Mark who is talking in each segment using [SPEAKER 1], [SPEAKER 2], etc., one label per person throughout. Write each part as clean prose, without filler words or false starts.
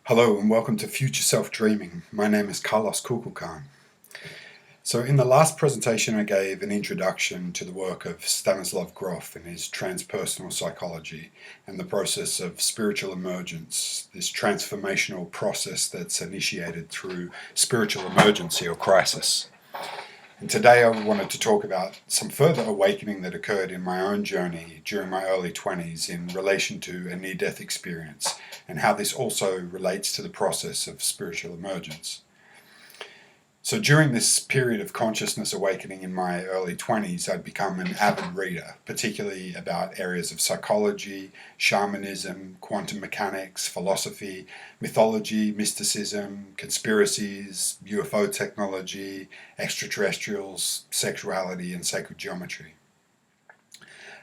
[SPEAKER 1] Hello and welcome to Future Self Dreaming. My name is Carlos Kukulkan. So in the last presentation I gave an introduction to the work of Stanislav Grof and his transpersonal psychology and the process of spiritual emergence, this transformational process that's initiated through spiritual emergency or crisis. And today I wanted to talk about some further awakening that occurred in my own journey during my early 20s in relation to a near-death experience and how this also relates to the process of spiritual emergence. So during this period of consciousness awakening in my early 20s, I'd become an avid reader, particularly about areas of psychology, shamanism, quantum mechanics, philosophy, mythology, mysticism, conspiracies, UFO technology, extraterrestrials, sexuality, and sacred geometry.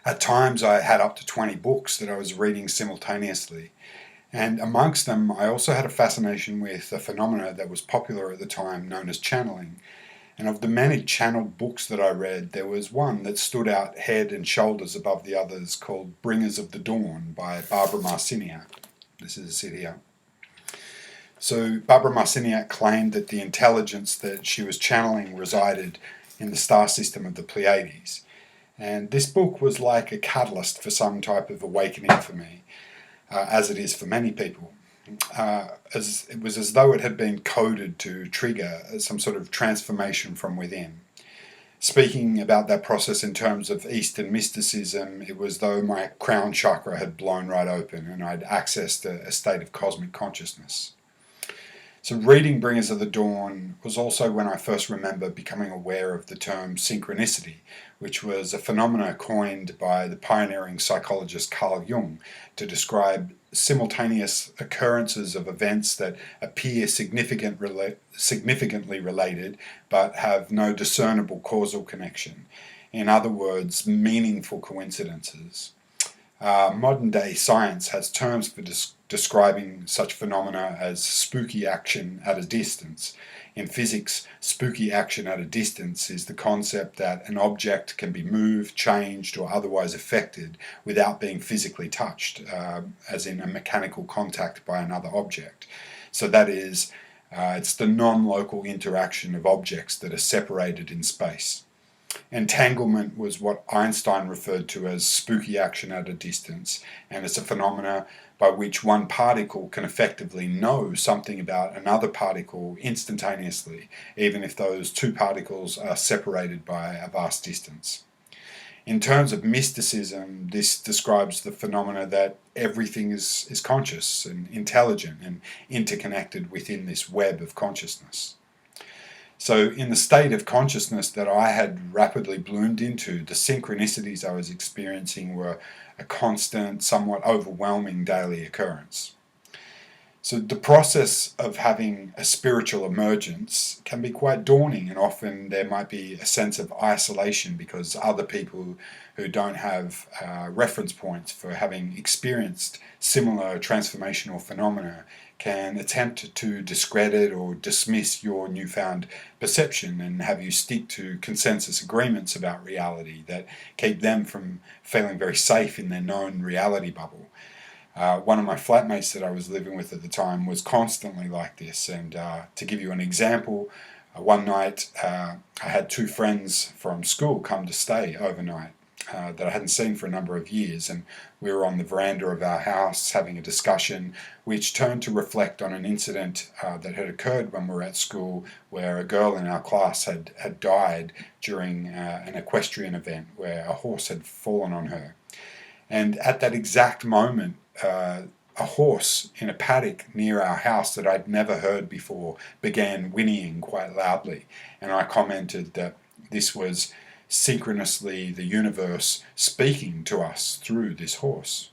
[SPEAKER 1] At times I had up to 20 books that I was reading simultaneously. And amongst them, I also had a fascination with a phenomena that was popular at the time known as channeling. And of the many channeled books that I read, there was one that stood out head and shoulders above the others called Bringers of the Dawn by Barbara Marciniak. This is it here. So Barbara Marciniak claimed that the intelligence that she was channeling resided in the star system of the Pleiades. And this book was like a catalyst for some type of awakening for me. As it is for many people. As it was as though it had been coded to trigger some sort of transformation from within. Speaking about that process in terms of Eastern mysticism, it was though my crown chakra had blown right open and I'd accessed a state of cosmic consciousness. So reading Bringers of the Dawn was also when I first remember becoming aware of the term synchronicity, which was a phenomena coined by the pioneering psychologist Carl Jung to describe simultaneous occurrences of events that appear significantly related but have no discernible causal connection. In other words, meaningful coincidences. Modern day science has terms for describing such phenomena as spooky action at a distance. In physics, spooky action at a distance is the concept that an object can be moved, changed, or otherwise affected without being physically touched, as in a mechanical contact by another object. So that is, it's the non-local interaction of objects that are separated in space. Entanglement was what Einstein referred to as spooky action at a distance, and it's a phenomena by which one particle can effectively know something about another particle instantaneously, even if those two particles are separated by a vast distance. In terms of mysticism, this describes the phenomena that everything is conscious and intelligent and interconnected within this web of consciousness. So in the state of consciousness that I had rapidly bloomed into, the synchronicities I was experiencing were a constant, somewhat overwhelming daily occurrence. So the process of having a spiritual emergence can be quite daunting, and often there might be a sense of isolation because other people who don't have reference points for having experienced similar transformational phenomena can attempt to discredit or dismiss your newfound perception and have you stick to consensus agreements about reality that keep them from feeling very safe in their known reality bubble. One of my flatmates that I was living with at the time was constantly like this, and to give you an example, one night I had two friends from school come to stay overnight that I hadn't seen for a number of years, and we were on the veranda of our house having a discussion which turned to reflect on an incident that had occurred when we were at school where a girl in our class had died during an equestrian event where a horse had fallen on her. And at that exact moment, a horse in a paddock near our house that I'd never heard before began whinnying quite loudly, and I commented that this was synchronously the universe speaking to us through this horse.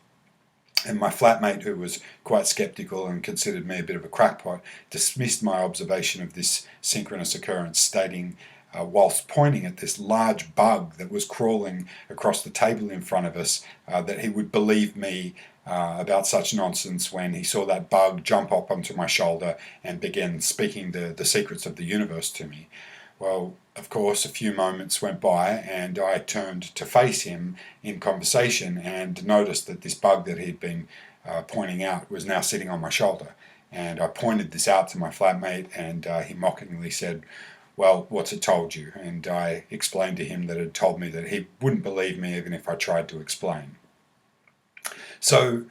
[SPEAKER 1] And my flatmate, who was quite skeptical and considered me a bit of a crackpot, dismissed my observation of this synchronous occurrence, stating, whilst pointing at this large bug that was crawling across the table in front of us, that he would believe me about such nonsense when he saw that bug jump up onto my shoulder and begin speaking the secrets of the universe to me. Well, of course, a few moments went by and I turned to face him in conversation and noticed that this bug that he'd been pointing out was now sitting on my shoulder. And I pointed this out to my flatmate, and he mockingly said, "Well, what's it told you?" And I explained to him that it had told me that he wouldn't believe me even if I tried to explain. So,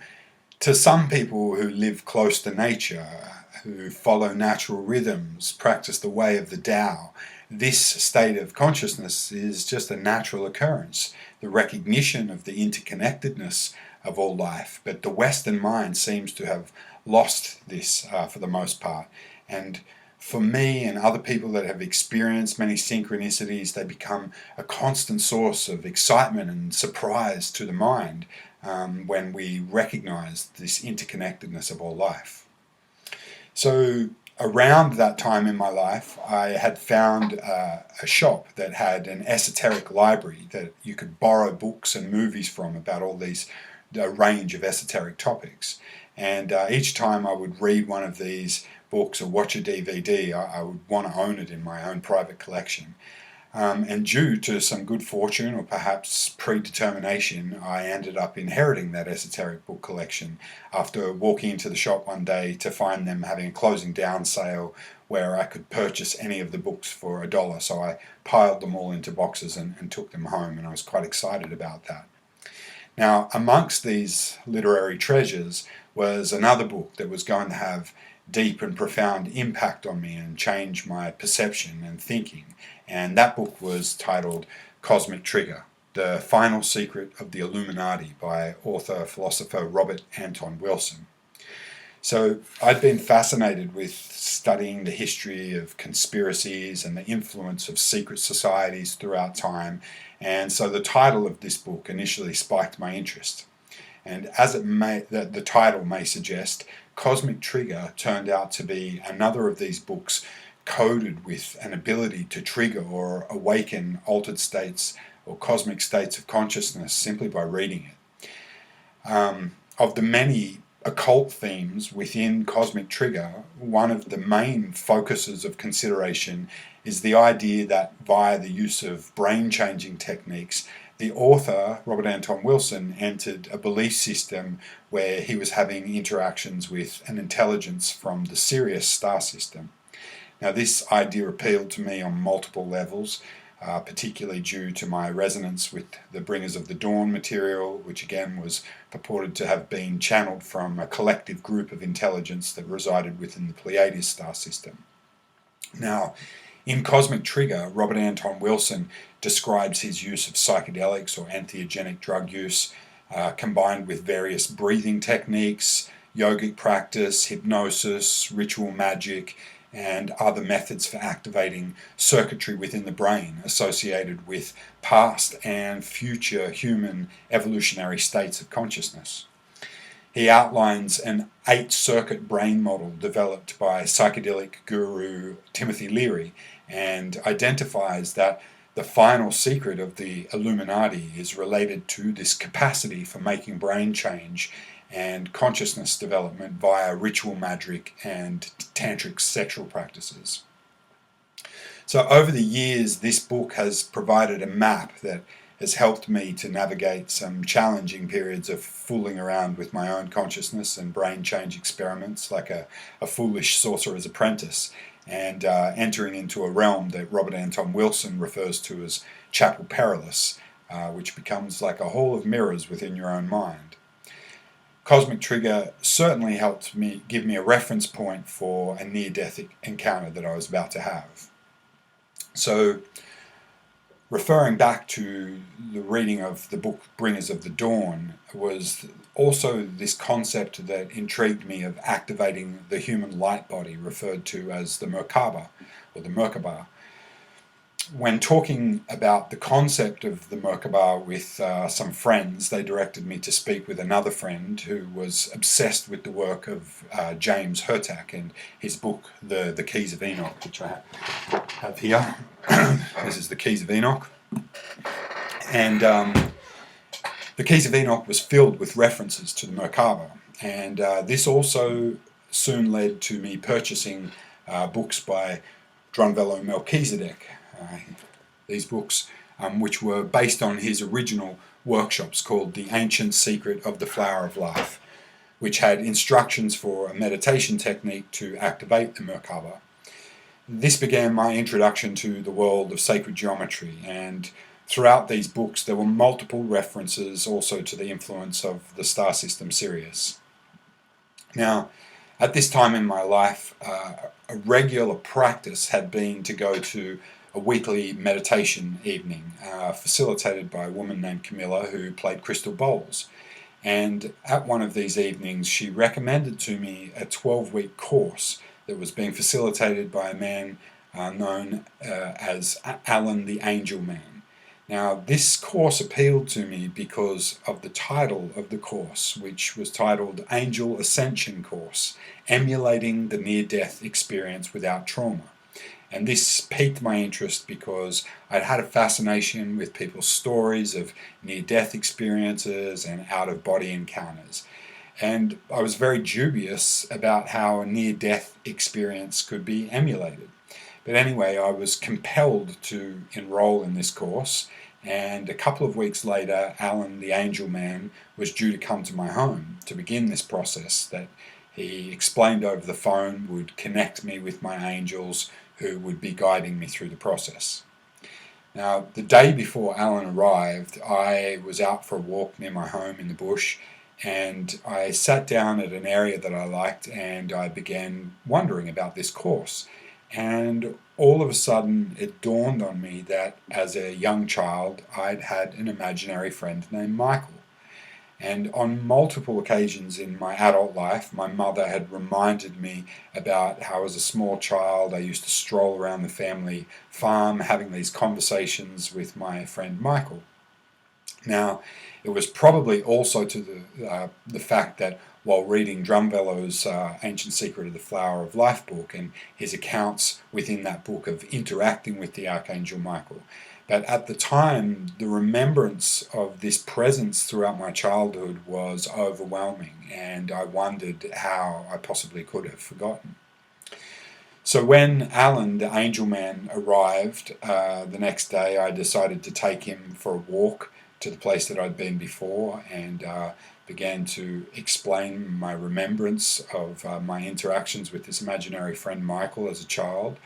[SPEAKER 1] to some people who live close to nature, who follow natural rhythms, practice the way of the Tao, this state of consciousness is just a natural occurrence, the recognition of the interconnectedness of all life. But the Western mind seems to have lost this for the most part. And for me and other people that have experienced many synchronicities, they become a constant source of excitement and surprise to the mind when we recognize this interconnectedness of all life. So around that time in my life, I had found a shop that had an esoteric library that you could borrow books and movies from about all these range of esoteric topics. And each time I would read one of these books or watch a DVD, I would want to own it in my own private collection. And due to some good fortune or perhaps predetermination, I ended up inheriting that esoteric book collection after walking into the shop one day to find them having a closing down sale where I could purchase any of the books for $1. So I piled them all into boxes and took them home, and I was quite excited about that. Now, amongst these literary treasures was another book that was going to have deep and profound impact on me and change my perception and thinking. And that book was titled Cosmic Trigger, The Final Secret of the Illuminati by author-philosopher Robert Anton Wilson. So I'd been fascinated with studying the history of conspiracies and the influence of secret societies throughout time, and so the title of this book initially spiked my interest. And as the title may suggest, Cosmic Trigger turned out to be another of these books coded with an ability to trigger or awaken altered states or cosmic states of consciousness simply by reading it. Of the many occult themes within Cosmic Trigger, one of the main focuses of consideration is the idea that via the use of brain-changing techniques, the author, Robert Anton Wilson, entered a belief system where he was having interactions with an intelligence from the Sirius star system. Now, this idea appealed to me on multiple levels, particularly due to my resonance with the Bringers of the Dawn material, which again was purported to have been channeled from a collective group of intelligence that resided within the Pleiades star system. Now, in Cosmic Trigger, Robert Anton Wilson describes his use of psychedelics or entheogenic drug use, combined with various breathing techniques, yogic practice, hypnosis, ritual magic, and other methods for activating circuitry within the brain associated with past and future human evolutionary states of consciousness. He outlines an 8-circuit brain model developed by psychedelic guru Timothy Leary and identifies that the final secret of the Illuminati is related to this capacity for making brain change and consciousness development via ritual magic and tantric sexual practices. So over the years, this book has provided a map that has helped me to navigate some challenging periods of fooling around with my own consciousness and brain change experiments like a foolish sorcerer's apprentice, and entering into a realm that Robert Anton Wilson refers to as Chapel Perilous, which becomes like a hall of mirrors within your own mind. Cosmic Trigger certainly helped me give me a reference point for a near-death encounter that I was about to have. So, referring back to the reading of the book Bringers of the Dawn was also this concept that intrigued me of activating the human light body referred to as the Merkaba or the Merkaba. When talking about the concept of the Merkaba with some friends, they directed me to speak with another friend who was obsessed with the work of James Hurtak and his book, The Keys of Enoch, which I have here. This is The Keys of Enoch. And The Keys of Enoch was filled with references to the Merkaba. And this also soon led to me purchasing books by Drunvalo Melchizedek. These books, which were based on his original workshops called The Ancient Secret of the Flower of Life, which had instructions for a meditation technique to activate the Merkaba. This began my introduction to the world of sacred geometry, and throughout these books there were multiple references also to the influence of the star system Sirius. Now, at this time in my life, a regular practice had been to go to a weekly meditation evening facilitated by a woman named Camilla who played crystal bowls. And at one of these evenings she recommended to me a 12-week course that was being facilitated by a man known as Alan the Angel Man. Now, this course appealed to me because of the title of the course, which was titled Angel Ascension Course, Emulating the Near-Death Experience Without Trauma. And this piqued my interest because I'd had a fascination with people's stories of near-death experiences and out-of-body encounters. And I was very dubious about how a near-death experience could be emulated. But anyway, I was compelled to enroll in this course, and a couple of weeks later, Alan the Angel Man was due to come to my home to begin this process that he explained over the phone would connect me with my angels who would be guiding me through the process. Now, the day before Alan arrived, I was out for a walk near my home in the bush, and I sat down at an area that I liked and I began wondering about this course. And all of a sudden it dawned on me that as a young child I'd had an imaginary friend named Michael. And on multiple occasions in my adult life, my mother had reminded me about how as a small child I used to stroll around the family farm having these conversations with my friend Michael. Now, it was probably also to the fact that while reading Drumvello's Ancient Secret of the Flower of Life book and his accounts within that book of interacting with the Archangel Michael, but at the time, the remembrance of this presence throughout my childhood was overwhelming, and I wondered how I possibly could have forgotten. So when Alan, the Angel Man, arrived the next day, I decided to take him for a walk to the place that I'd been before and began to explain my remembrance of my interactions with this imaginary friend Michael as a child.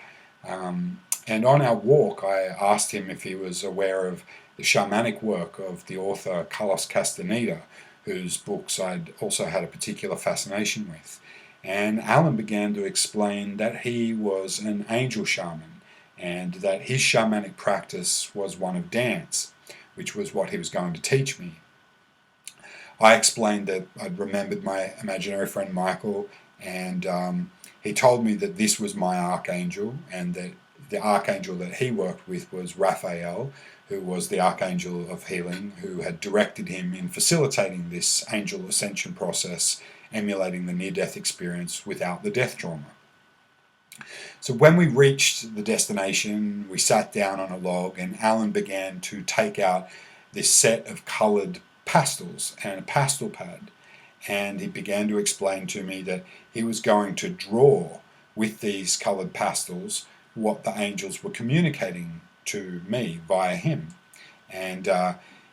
[SPEAKER 1] And on our walk, I asked him if he was aware of the shamanic work of the author Carlos Castaneda, whose books I'd also had a particular fascination with. And Alan began to explain that he was an angel shaman and that his shamanic practice was one of dance, which was what he was going to teach me. I explained that I'd remembered my imaginary friend Michael, and he told me that this was my archangel, and that the archangel that he worked with was Raphael, who was the archangel of healing, who had directed him in facilitating this angel ascension process, emulating the near-death experience without the death trauma. So when we reached the destination, we sat down on a log and Alan began to take out this set of coloured pastels and a pastel pad, and he began to explain to me that he was going to draw with these coloured pastels what the angels were communicating to me via him. And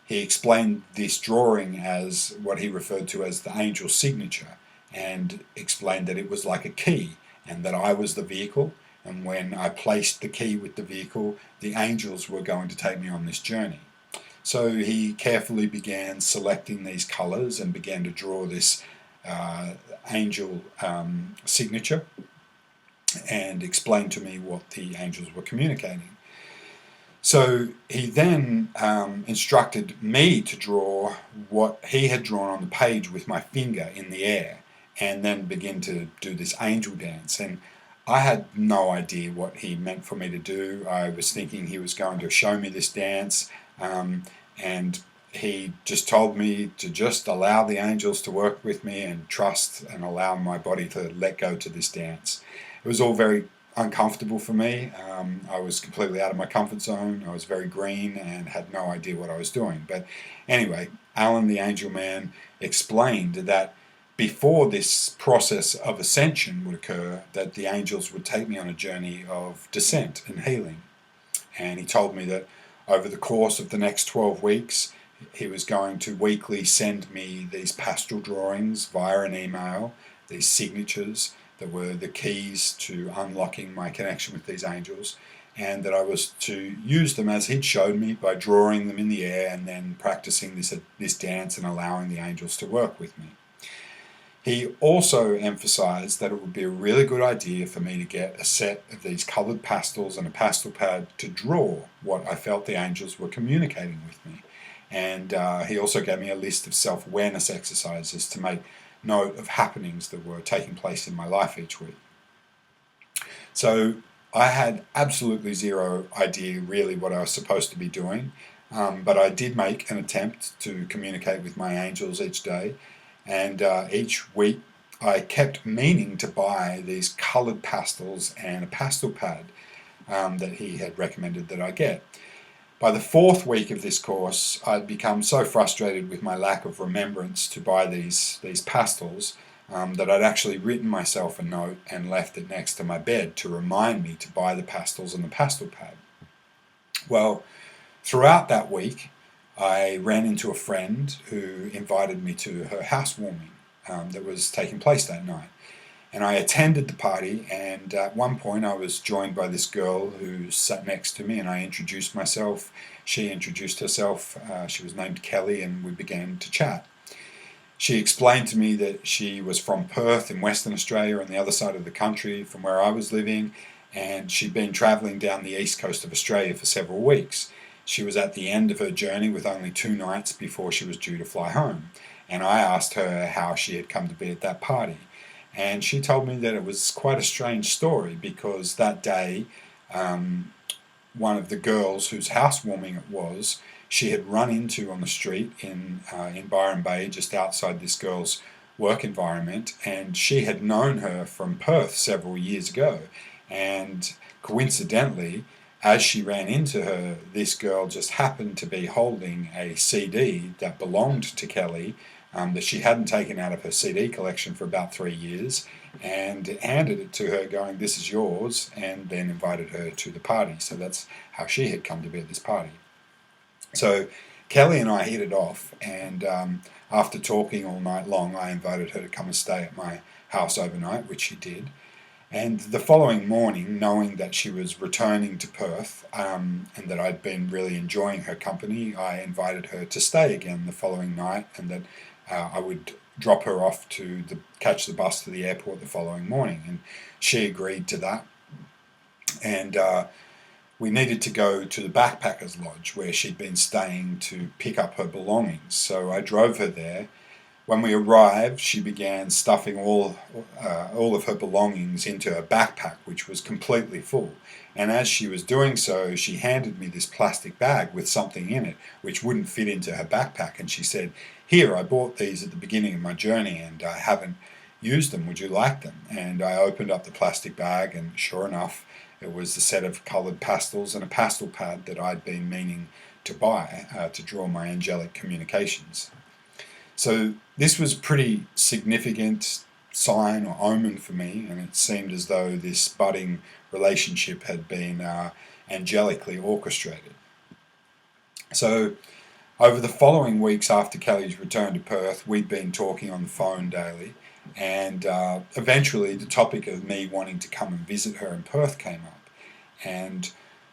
[SPEAKER 1] he explained this drawing as what he referred to as the angel signature, and explained that it was like a key and that I was the vehicle, and when I placed the key with the vehicle, the angels were going to take me on this journey. So he carefully began selecting these colours and began to draw this angel signature and explained to me what the angels were communicating. So he then instructed me to draw what he had drawn on the page with my finger in the air, and then begin to do this angel dance. And I had no idea what he meant for me to do. I was thinking he was going to show me this dance, and he just told me to just allow the angels to work with me and trust and allow my body to let go to this dance. It was all very uncomfortable for me. I was completely out of my comfort zone. I was very green and had no idea what I was doing. But anyway, Alan the Angel Man explained that before this process of ascension would occur, that the angels would take me on a journey of descent and healing. And he told me that over the course of the next 12 weeks, He was going to weekly send me these pastoral drawings via an email, these signatures that were the keys to unlocking my connection with these angels, and that I was to use them as he'd showed me by drawing them in the air and then practicing this dance and allowing the angels to work with me. He also emphasized that it would be a really good idea for me to get a set of these colored pastels and a pastel pad to draw what I felt the angels were communicating with me. And he also gave me a list of self-awareness exercises to make note of happenings that were taking place in my life each week. So I had absolutely zero idea really what I was supposed to be doing, but I did make an attempt to communicate with my angels each day, and each week I kept meaning to buy these coloured pastels and a pastel pad that he had recommended that I get. By the 4th week of this course, I'd become so frustrated with my lack of remembrance to buy these pastels that I'd actually written myself a note and left it next to my bed to remind me to buy the pastels and the pastel pad. Well, throughout that week, I ran into a friend who invited me to her housewarming that was taking place that night. And I attended the party, and at one point I was joined by this girl who sat next to me, and I introduced myself. She introduced herself. She was named Kelly, and we began to chat. She explained to me that she was from Perth in Western Australia on the other side of the country from where I was living, and she'd been travelling down the east coast of Australia for several weeks. She was at the end of her journey with only 2 nights before she was due to fly home, and I asked her how she had come to be at that party. And she told me that it was quite a strange story because that day, one of the girls whose housewarming it was, she had run into on the street in Byron Bay, just outside this girl's work environment, and she had known her from Perth several years ago. And coincidentally, as she ran into her, this girl just happened to be holding a CD that belonged to Kelly, that she hadn't taken out of her CD collection for about 3 years, and handed it to her going, "This is yours," and then invited her to the party. So that's how she had come to be at this party. So Kelly and I hit it off, and after talking all night long, I invited her to come and stay at my house overnight, which she did. And the following morning, knowing that she was returning to Perth and that I'd been really enjoying her company, I invited her to stay again the following night, and that I would drop her off to catch the bus to the airport the following morning. And she agreed to that. And we needed to go to the backpackers lodge where she'd been staying to pick up her belongings. So I drove her there. When we arrived, she began stuffing all of her belongings into her backpack, which was completely full. And as she was doing so, she handed me this plastic bag with something in it, which wouldn't fit into her backpack. And she said, "Here, I bought these at the beginning of my journey, and I haven't used them. Would you like them?" And I opened up the plastic bag, and sure enough, it was a set of coloured pastels and a pastel pad that I'd been meaning to buy to draw my angelic communications. So this was a pretty significant sign or omen for me, and it seemed as though this budding relationship had been angelically orchestrated. So over the following weeks after Kelly's return to Perth, we'd been talking on the phone daily, and eventually the topic of me wanting to come and visit her in Perth came up. And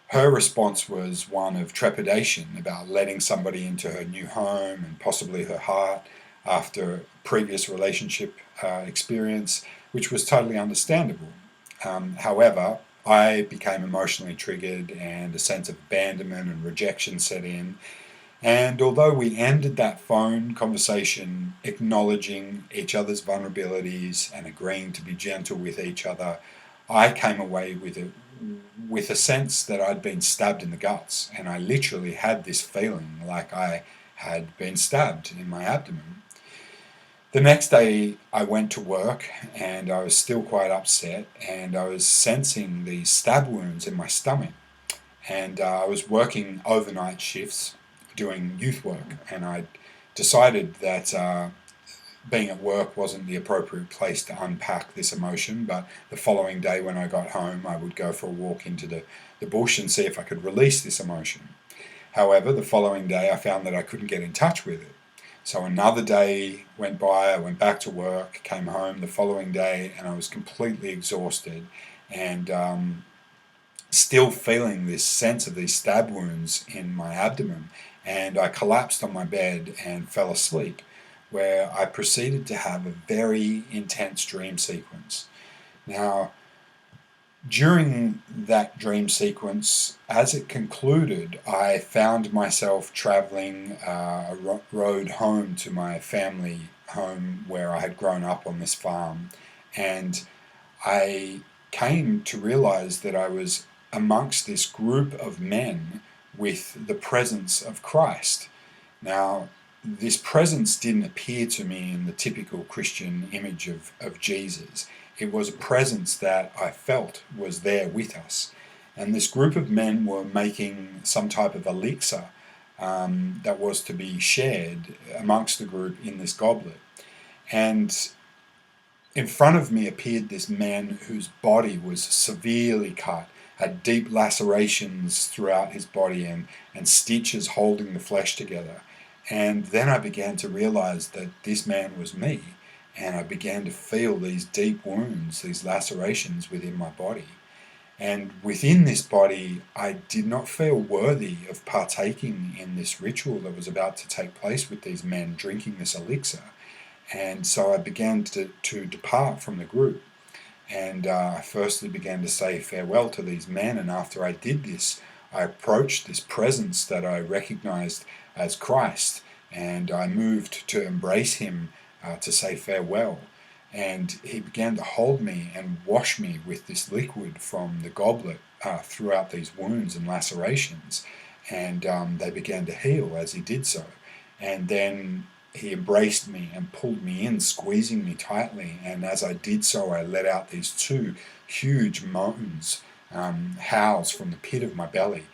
[SPEAKER 1] her response was one of trepidation about letting somebody into her new home and possibly her heart after a previous relationship experience, which was totally understandable. However, I became emotionally triggered and a sense of abandonment and rejection set in. And although we ended that phone conversation acknowledging each other's vulnerabilities and agreeing to be gentle with each other, I came away with a sense that I'd been stabbed in the guts, and I literally had this feeling like I had been stabbed in my abdomen. The next day I went to work, and I was still quite upset, and I was sensing these stab wounds in my stomach. And I was working overnight shifts doing youth work, and I decided that being at work wasn't the appropriate place to unpack this emotion, but the following day when I got home, I would go for a walk into the bush and see if I could release this emotion. However, the following day I found that I couldn't get in touch with it. So another day went by, I went back to work, came home the following day, and I was completely exhausted and still feeling this sense of these stab wounds in my abdomen. And I collapsed on my bed and fell asleep, where I proceeded to have a very intense dream sequence. Now, during that dream sequence, as it concluded, I found myself traveling a road home to my family home where I had grown up on this farm. And I came to realize that I was amongst this group of men with the presence of Christ. Now, this presence didn't appear to me in the typical Christian image of Jesus. It was a presence that I felt was there with us. And this group of men were making some type of elixir that was to be shared amongst the group in this goblet. And in front of me appeared this man whose body was severely cut, had deep lacerations throughout his body and stitches holding the flesh together. And then I began to realize that this man was me. And I began to feel these deep wounds, these lacerations within my body. And within this body, I did not feel worthy of partaking in this ritual that was about to take place with these men drinking this elixir. And so I began to depart from the group. And I firstly began to say farewell to these men. And after I did this, I approached this presence that I recognized as Christ. And I moved to embrace him, to say farewell. And he began to hold me and wash me with this liquid from the goblet throughout these wounds and lacerations. And they began to heal as he did so. And then he embraced me and pulled me in, squeezing me tightly. And as I did so, I let out these two huge moans, howls from the pit of my belly.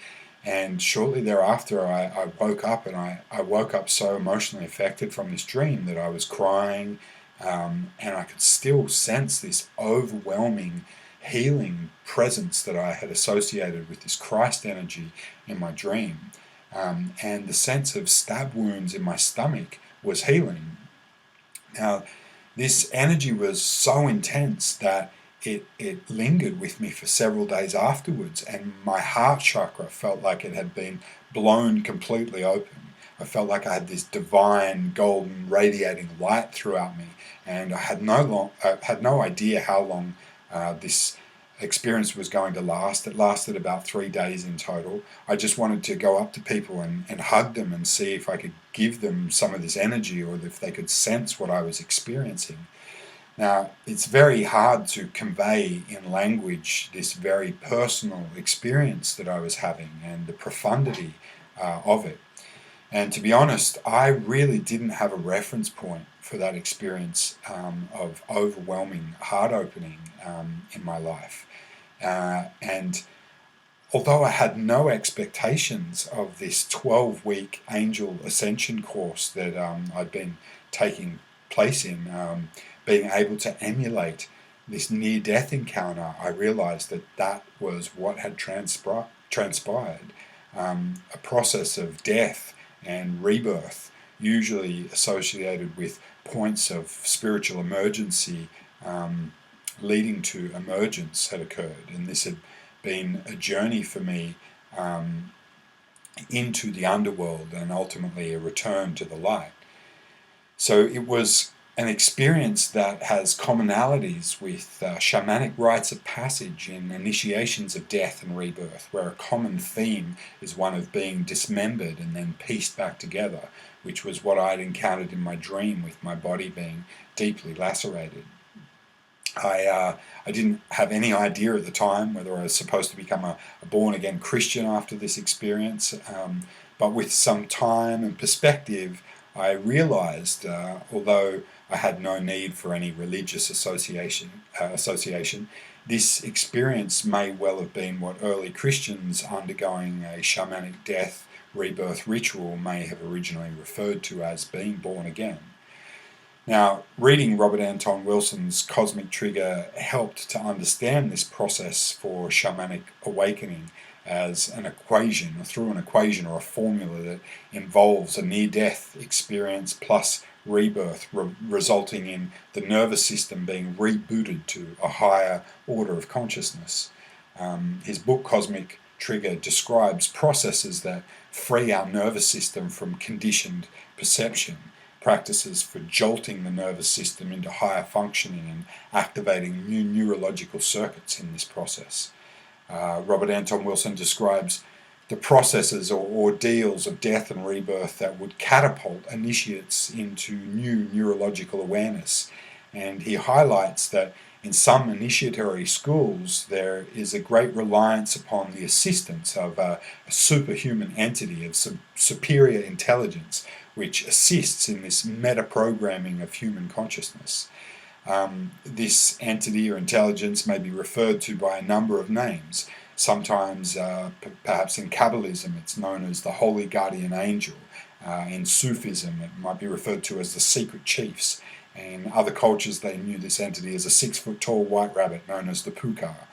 [SPEAKER 1] And shortly thereafter, I woke up, and I woke up so emotionally affected from this dream that I was crying, and I could still sense this overwhelming healing presence that I had associated with this Christ energy in my dream. And the sense of stab wounds in my stomach was healing. Now, this energy was so intense that it lingered with me for several days afterwards, and my heart chakra felt like it had been blown completely open. I felt like I had this divine, golden, radiating light throughout me, and I had no idea how long this experience was going to last. It lasted about 3 days in total. I just wanted to go up to people and hug them and see if I could give them some of this energy, or if they could sense what I was experiencing. Now, it's very hard to convey in language this very personal experience that I was having and the profundity of it. And to be honest, I really didn't have a reference point for that experience of overwhelming heart opening in my life. And although I had no expectations of this 12-week angel ascension course that I'd been taking place in, being able to emulate this near-death encounter, I realized that that was what had transpired. A process of death and rebirth, usually associated with points of spiritual emergency leading to emergence, had occurred. And this had been a journey for me into the underworld and ultimately a return to the light. So it was an experience that has commonalities with shamanic rites of passage in initiations of death and rebirth, where a common theme is one of being dismembered and then pieced back together, which was what I'd encountered in my dream, with my body being deeply lacerated. I didn't have any idea at the time whether I was supposed to become a born-again Christian after this experience, but with some time and perspective, I realized, although I had no need for any religious association, this experience may well have been what early Christians undergoing a shamanic death rebirth ritual may have originally referred to as being born again. Now, reading Robert Anton Wilson's Cosmic Trigger helped to understand this process for shamanic awakening as an equation, or through an equation or a formula that involves a near-death experience plus rebirth, resulting in the nervous system being rebooted to a higher order of consciousness. His book Cosmic Trigger describes processes that free our nervous system from conditioned perception, practices for jolting the nervous system into higher functioning and activating new neurological circuits in this process. Robert Anton Wilson describes the processes or ordeals of death and rebirth that would catapult initiates into new neurological awareness. And he highlights that in some initiatory schools there is a great reliance upon the assistance of a superhuman entity of superior intelligence which assists in this meta-programming of human consciousness. This entity or intelligence may be referred to by a number of names. Sometimes, perhaps in Kabbalism, it's known as the Holy Guardian Angel. In Sufism, it might be referred to as the Secret Chiefs. In other cultures, they knew this entity as a 6-foot-tall white rabbit known as the Pukar.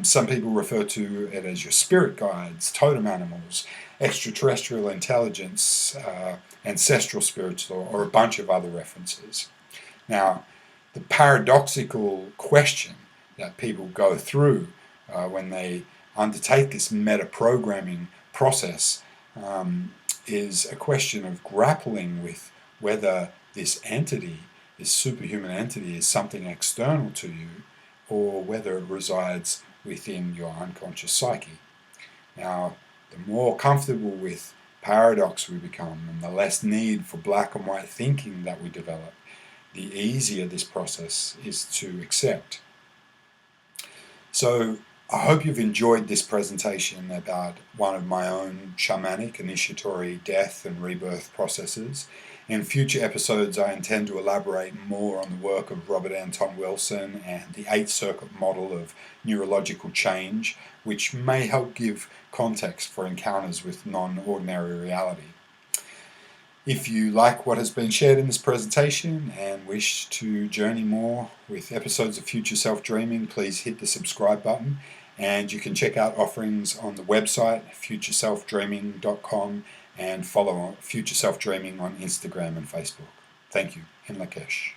[SPEAKER 1] Some people refer to it as your spirit guides, totem animals, extraterrestrial intelligence, ancestral spirits, or a bunch of other references. Now, the paradoxical question that people go through when they undertake this meta-programming process is a question of grappling with whether this entity, this superhuman entity, is something external to you or whether it resides within your unconscious psyche. Now, the more comfortable with paradox we become and the less need for black and white thinking that we develop, the easier this process is to accept. So I hope you've enjoyed this presentation about one of my own shamanic initiatory death and rebirth processes. In future episodes, I intend to elaborate more on the work of Robert Anton Wilson and the 8-circuit model of neurological change, which may help give context for encounters with non-ordinary reality. If you like what has been shared in this presentation and wish to journey more with episodes of Future Self Dreaming, please hit the subscribe button, and you can check out offerings on the website futureselfdreaming.com and follow Future Self Dreaming on Instagram and Facebook. Thank you. In Lakesh.